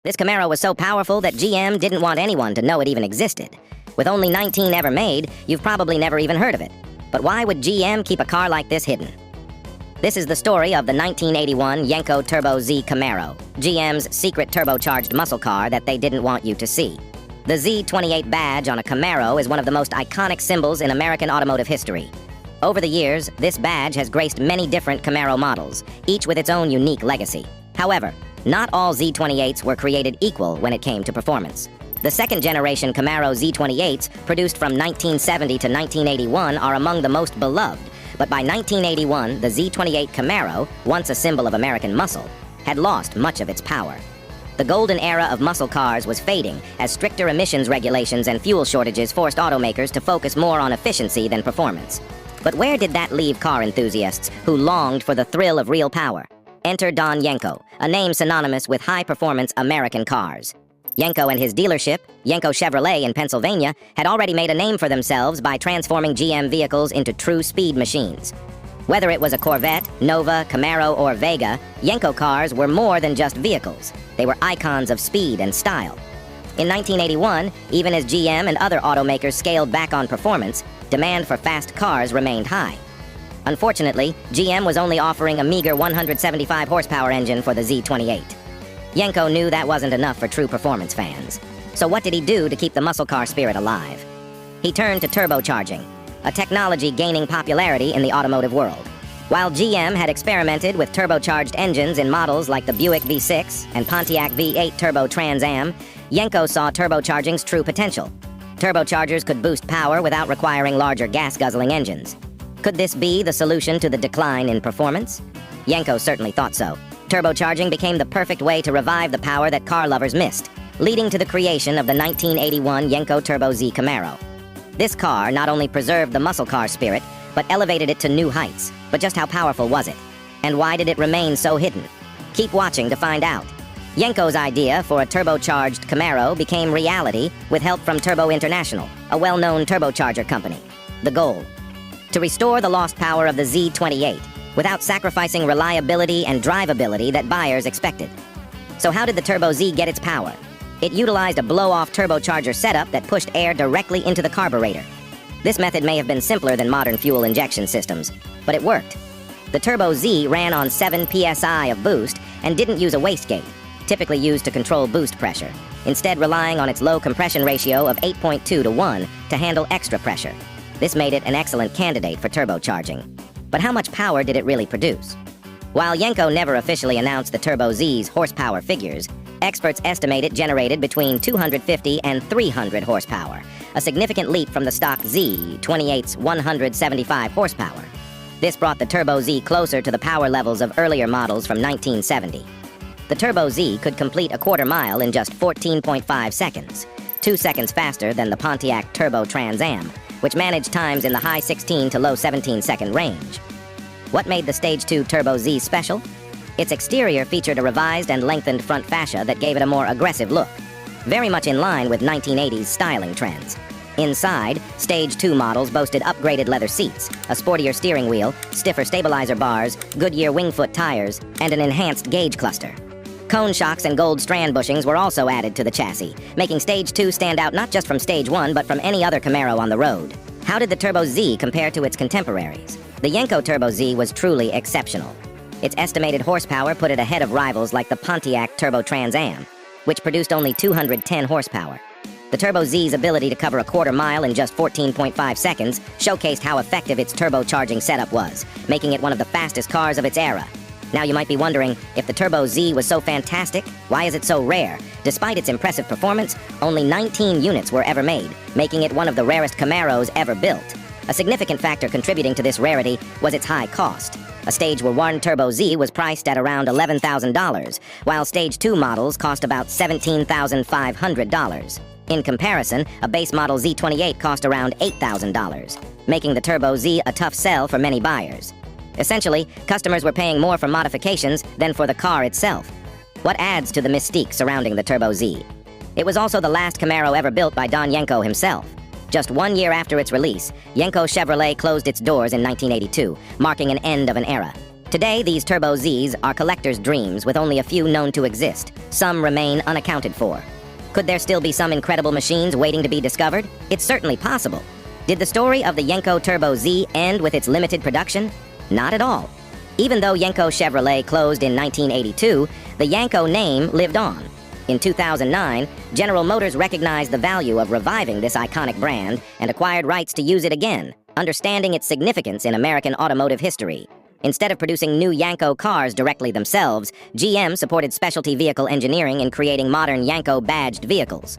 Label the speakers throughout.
Speaker 1: This Camaro was so powerful that GM didn't want anyone to know it even existed. With only 19 ever made, you've probably never even heard of it. But why would GM keep a car like this hidden? This is the story of the 1981 Yenko Turbo Z Camaro, GM's secret turbocharged muscle car that they didn't want you to see. The Z28 badge on a Camaro is one of the most iconic symbols in American automotive history. Over the years, this badge has graced many different Camaro models, each with its own unique legacy. However, not all Z28s were created equal when it came to performance. The second-generation Camaro Z28s, produced from 1970 to 1981, are among the most beloved, but by 1981, the Z28 Camaro, once a symbol of American muscle, had lost much of its power. The golden era of muscle cars was fading as stricter emissions regulations and fuel shortages forced automakers to focus more on efficiency than performance. But where did that leave car enthusiasts who longed for the thrill of real power? Enter Don Yenko, a name synonymous with high-performance American cars. Yenko and his dealership, Yenko Chevrolet in Pennsylvania, had already made a name for themselves by transforming GM vehicles into true speed machines. Whether it was a Corvette, Nova, Camaro, or Vega, Yenko cars were more than just vehicles. They were icons of speed and style. In 1981, even as GM and other automakers scaled back on performance, demand for fast cars remained high. Unfortunately, GM was only offering a meager 175 horsepower engine for the Z28. Yenko knew that wasn't enough for true performance fans. So what did he do to keep the muscle car spirit alive? He turned to turbocharging, a technology gaining popularity in the automotive world. While GM had experimented with turbocharged engines in models like the Buick V6 and Pontiac V8 Turbo Trans Am, Yenko saw turbocharging's true potential. Turbochargers could boost power without requiring larger gas-guzzling engines. Could this be the solution to the decline in performance? Yenko certainly thought so. Turbocharging became the perfect way to revive the power that car lovers missed, leading to the creation of the 1981 Yenko Turbo Z Camaro. This car not only preserved the muscle car spirit, but elevated it to new heights. But just how powerful was it? And why did it remain so hidden? Keep watching to find out. Yenko's idea for a turbocharged Camaro became reality with help from Turbo International, a well-known turbocharger company. The goal: to restore the lost power of the Z28 without sacrificing reliability and drivability that buyers expected. So how did the Turbo Z get its power? It utilized a blow-off turbocharger setup that pushed air directly into the carburetor. This method may have been simpler than modern fuel injection systems, but it worked. The Turbo Z ran on 7 psi of boost and didn't use a wastegate, typically used to control boost pressure, instead relying on its low compression ratio of 8.2 to 1 to handle extra pressure. This made it an excellent candidate for turbocharging. But how much power did it really produce? While Yenko never officially announced the Turbo Z's horsepower figures, experts estimate it generated between 250 and 300 horsepower, a significant leap from the stock Z28's 175 horsepower. This brought the Turbo Z closer to the power levels of earlier models from 1970. The Turbo Z could complete a quarter mile in just 14.5 seconds, 2 seconds faster than the Pontiac Turbo Trans Am, which managed times in the high 16 to low 17-second range. What made the Stage 2 Turbo Z special? Its exterior featured a revised and lengthened front fascia that gave it a more aggressive look, very much in line with 1980s styling trends. Inside, Stage 2 models boasted upgraded leather seats, a sportier steering wheel, stiffer stabilizer bars, Goodyear Wingfoot tires, and an enhanced gauge cluster. Cone shocks and gold strand bushings were also added to the chassis, making Stage 2 stand out not just from Stage 1 but from any other Camaro on the road. How did the Turbo Z compare to its contemporaries? The Yenko Turbo Z was truly exceptional. Its estimated horsepower put it ahead of rivals like the Pontiac Turbo Trans Am, which produced only 210 horsepower. The Turbo Z's ability to cover a quarter mile in just 14.5 seconds showcased how effective its turbocharging setup was, making it one of the fastest cars of its era. Now you might be wondering, if the Turbo Z was so fantastic, why is it so rare? Despite its impressive performance, only 19 units were ever made, making it one of the rarest Camaros ever built. A significant factor contributing to this rarity was its high cost. A Stage 1 Turbo Z was priced at around $11,000, while Stage 2 models cost about $17,500. In comparison, a base model Z28 cost around $8,000, making the Turbo Z a tough sell for many buyers. Essentially, customers were paying more for modifications than for the car itself. What adds to the mystique surrounding the Turbo Z? It was also the last Camaro ever built by Don Yenko himself. Just 1 year after its release, Yenko Chevrolet closed its doors in 1982, marking an end of an era. Today, these Turbo Zs are collectors' dreams with only a few known to exist. Some remain unaccounted for. Could there still be some incredible machines waiting to be discovered? It's certainly possible. Did the story of the Yenko Turbo Z end with its limited production? Not at all. Even though Yenko Chevrolet closed in 1982, the Yenko name lived on. In 2009, General Motors recognized the value of reviving this iconic brand and acquired rights to use it again, understanding its significance in American automotive history. Instead of producing new Yenko cars directly themselves, GM supported specialty vehicle engineering in creating modern Yenko-badged vehicles.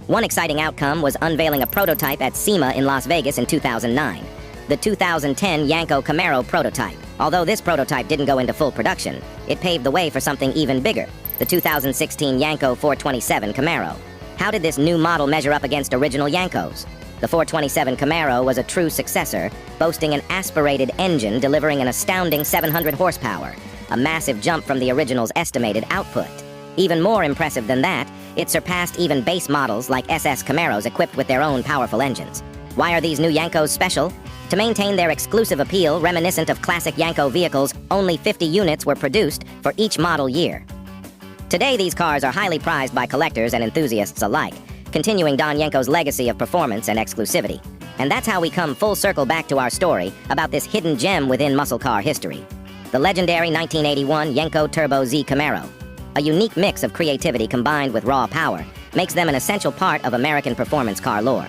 Speaker 1: One exciting outcome was unveiling a prototype at SEMA in Las Vegas in 2009. The 2010 Yenko Camaro prototype. Although this prototype didn't go into full production, it paved the way for something even bigger, the 2016 Yenko 427 Camaro. How did this new model measure up against original Yenkos? The 427 Camaro was a true successor, boasting an aspirated engine delivering an astounding 700 horsepower, a massive jump from the original's estimated output. Even more impressive than that, it surpassed even base models like SS Camaros equipped with their own powerful engines. Why are these new Yenkos special? To maintain their exclusive appeal reminiscent of classic Yenko vehicles, only 50 units were produced for each model year. Today, these cars are highly prized by collectors and enthusiasts alike, continuing Don Yenko's legacy of performance and exclusivity. And that's how we come full circle back to our story about this hidden gem within muscle car history. The legendary 1981 Yenko Turbo Z Camaro. A unique mix of creativity combined with raw power makes them an essential part of American performance car lore.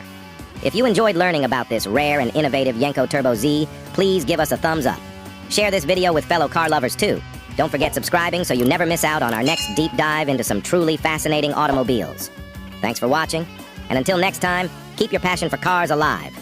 Speaker 1: If you enjoyed learning about this rare and innovative Yenko Turbo Z, please give us a thumbs up. Share this video with fellow car lovers too. Don't forget subscribing so you never miss out on our next deep dive into some truly fascinating automobiles. Thanks for watching, and until next time, keep your passion for cars alive.